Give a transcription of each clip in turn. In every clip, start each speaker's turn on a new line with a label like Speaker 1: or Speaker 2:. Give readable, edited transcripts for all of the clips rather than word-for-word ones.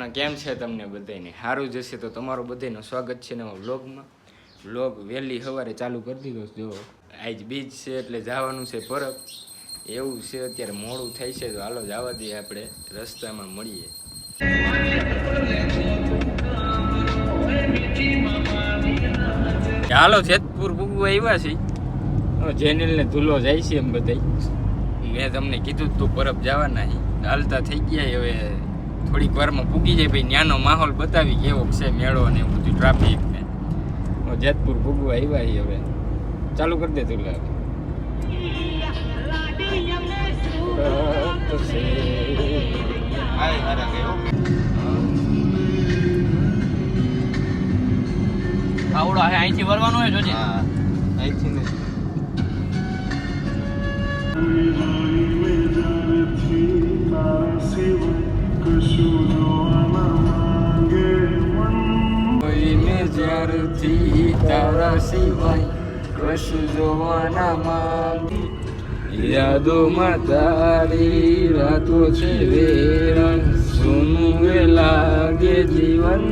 Speaker 1: મિત્રોને કેમ છે તમને બધાને? સારું જશે તો તમારું બધાનું સ્વાગત છે નવા વ્લોગમાં. વ્લોગ વહેલી સવારે ચાલુ કરી દીધો. જો આજ બીજ છે એટલે જવાનું છે પરબ એવું છે. અત્યારે મોડું થાય છે તો હાલો જવા દઈએ, આપણે રસ્તામાં મળીએ. હાલો જેતપુર પૂગવા આવ્યા છીએ. જેનિલને ધૂલો જાય છે એમ બધા. મેં તમને કીધું તું પરબ જવાના હાલતા થઈ ગયા. હવે થોડીક વારમાં પૂગી જાય. ભાઈ ત્યાંનો માહોલ બતાવી કેવો છે, મેળો ને એવું બધું ટ્રાફિક ને. જેતપુર પૂગવા આવ્યા છીએ. હવે ચાલુ કરી દે તું.
Speaker 2: આવડો અહીંથી વરવાનું હોય જોજે.
Speaker 1: હા અહીંથી ને જ્યારથી તારા સિવાય કશું જોવાના માંગી. યાદોમાં તારી રાતો છે વેરણ, સોનું એ લાગે જીવન.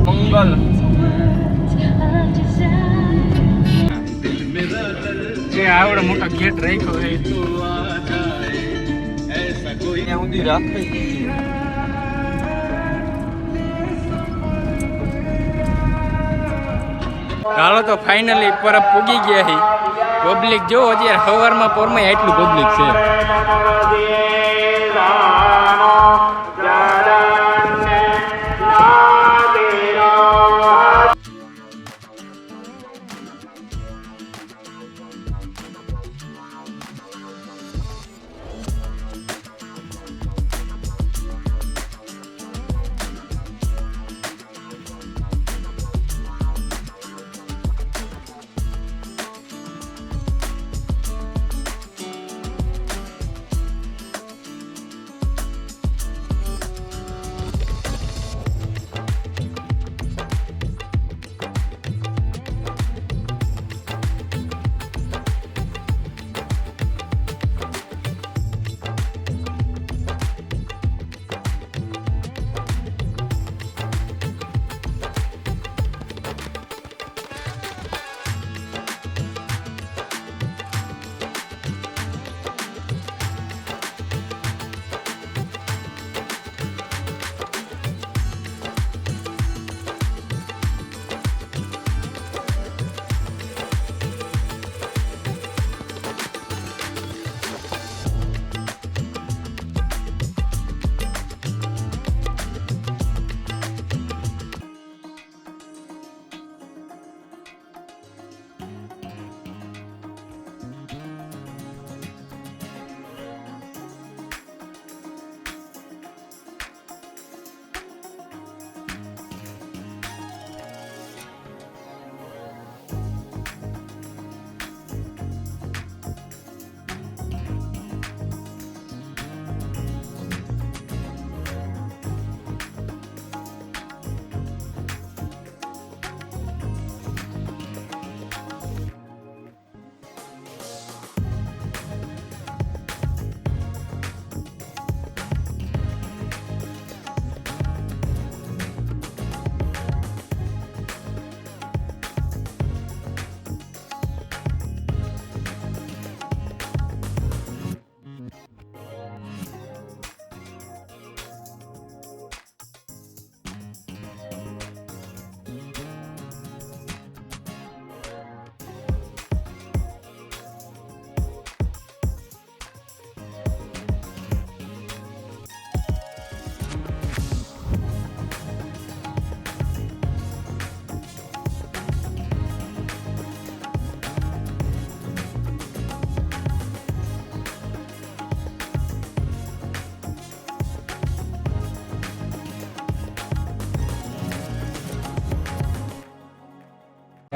Speaker 1: મંગલ આવડે મોટા ગેટ રાખ્યો હોય સુધી રાખે. હાલો તો ફાઇનલી પરબ પૂગી ગયા છે. પબ્લિક જો અત્યારે સવારમાં પોરમાં એટલું પબ્લિક છે.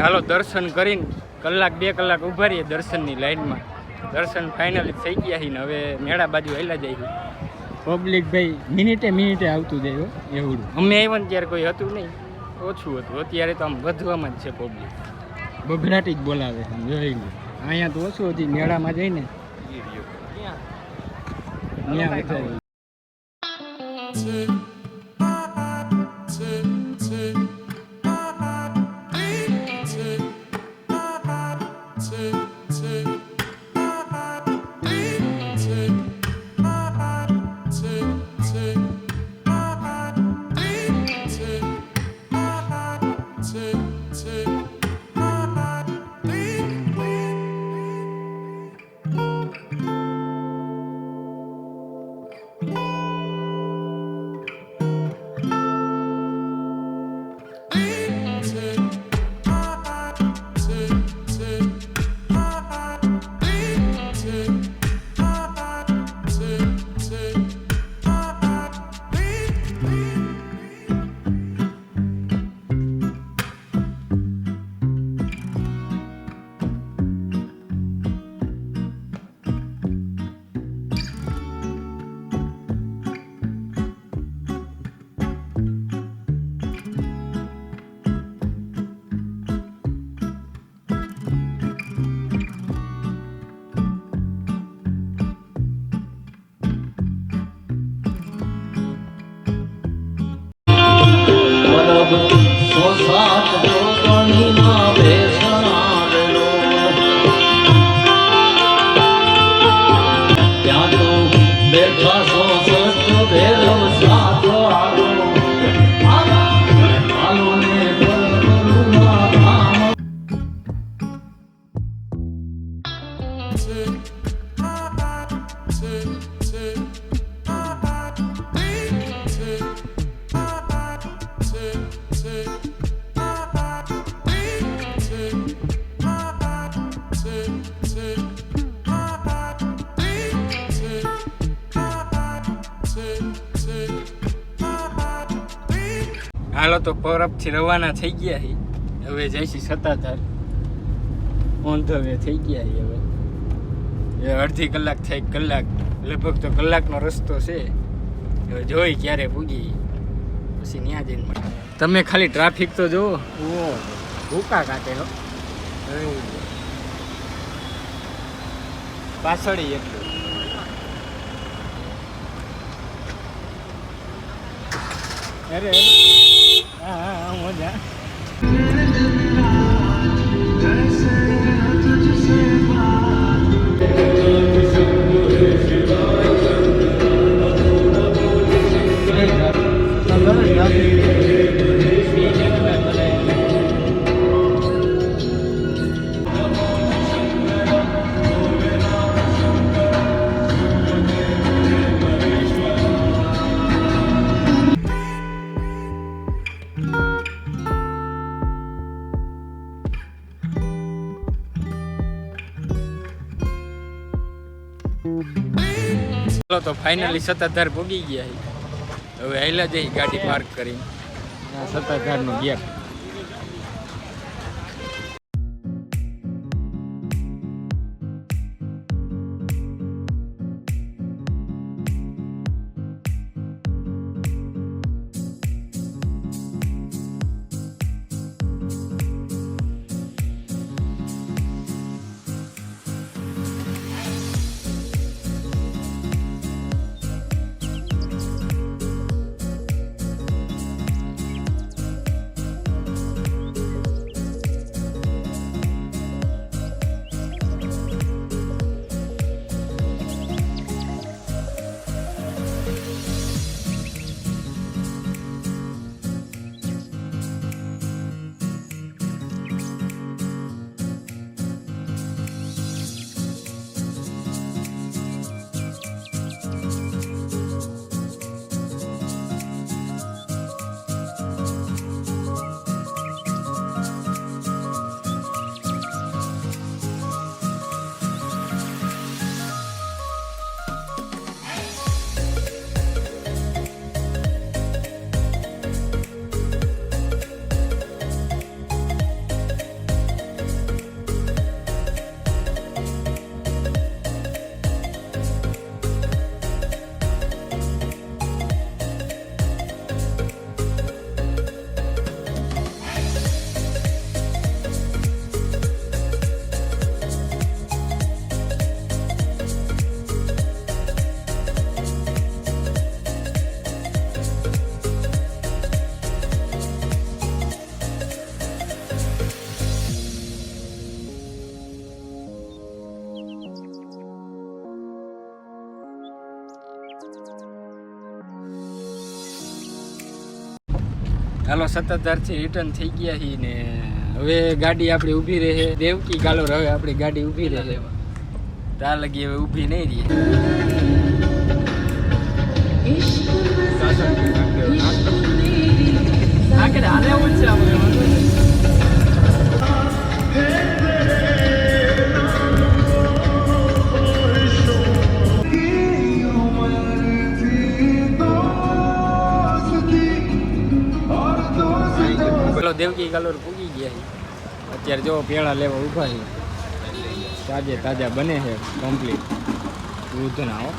Speaker 1: હાલો દર્શન કરીને કલાક 2 કલાક ઊભા રહીએ દર્શનની લાઈનમાં. દર્શન ફાઇનલી થઈ ગયા છે ને હવે મેળા બાજુ હેલા જાય. પબ્લિક ભાઈ મિનિટે આવતું જાય એવું. અમે આવ્યા ને ત્યારે કોઈ હતું નહીં, ઓછું હતું. અત્યારે તો આમ વધવામાં જ છે પબ્લિક. બભરાટી જ બોલાવે જોઈ લો. અહીંયા તો ઓછું હજી મેળામાં જઈને
Speaker 2: ક્યાં?
Speaker 1: ત્યાં વધારે. હાલો તો પરબથી રવાના થઈ ગયા છે. હવે જઈશી સત્તાધાર. ઓન ધ વે થઈ ગયા છે હવે. એ અડધી કલાક થાય કલાક, લગભગ તો કલાકનો રસ્તો છે. હવે જોઈ ક્યારે પૂગી પછી ત્યાં જઈને મળે. તમે ખાલી ટ્રાફિક તો જુઓ. ઓ ભૂકા કાઢેલો પાછળ એટલું. અરે હા મજા. ચાલો તો ફાઇનલી સત્તાધાર ભોગી ગયા છે. હવે આયલા જઈ ગાડી પાર્ક કરીને સત્તાધારનો ગેટ. હાલો 17 થી રિટર્ન થઈ ગયા છીએ ને હવે ગાડી આપણી ઊભી રહે દેવકી ગાલોર હવે આપણી ગાડી ઊભી રહે ત્યાં લગી હવે ઊભી નહીં રહી
Speaker 2: હાલે એવું જ છે આપણે.
Speaker 1: પેલો દેવકી ગાલોર પૂગી ગયા છે અત્યારે જો પેળા લેવા ઊભા છે તાજે તાજા બને છે કમ્પ્લીટ દૂધ ના હો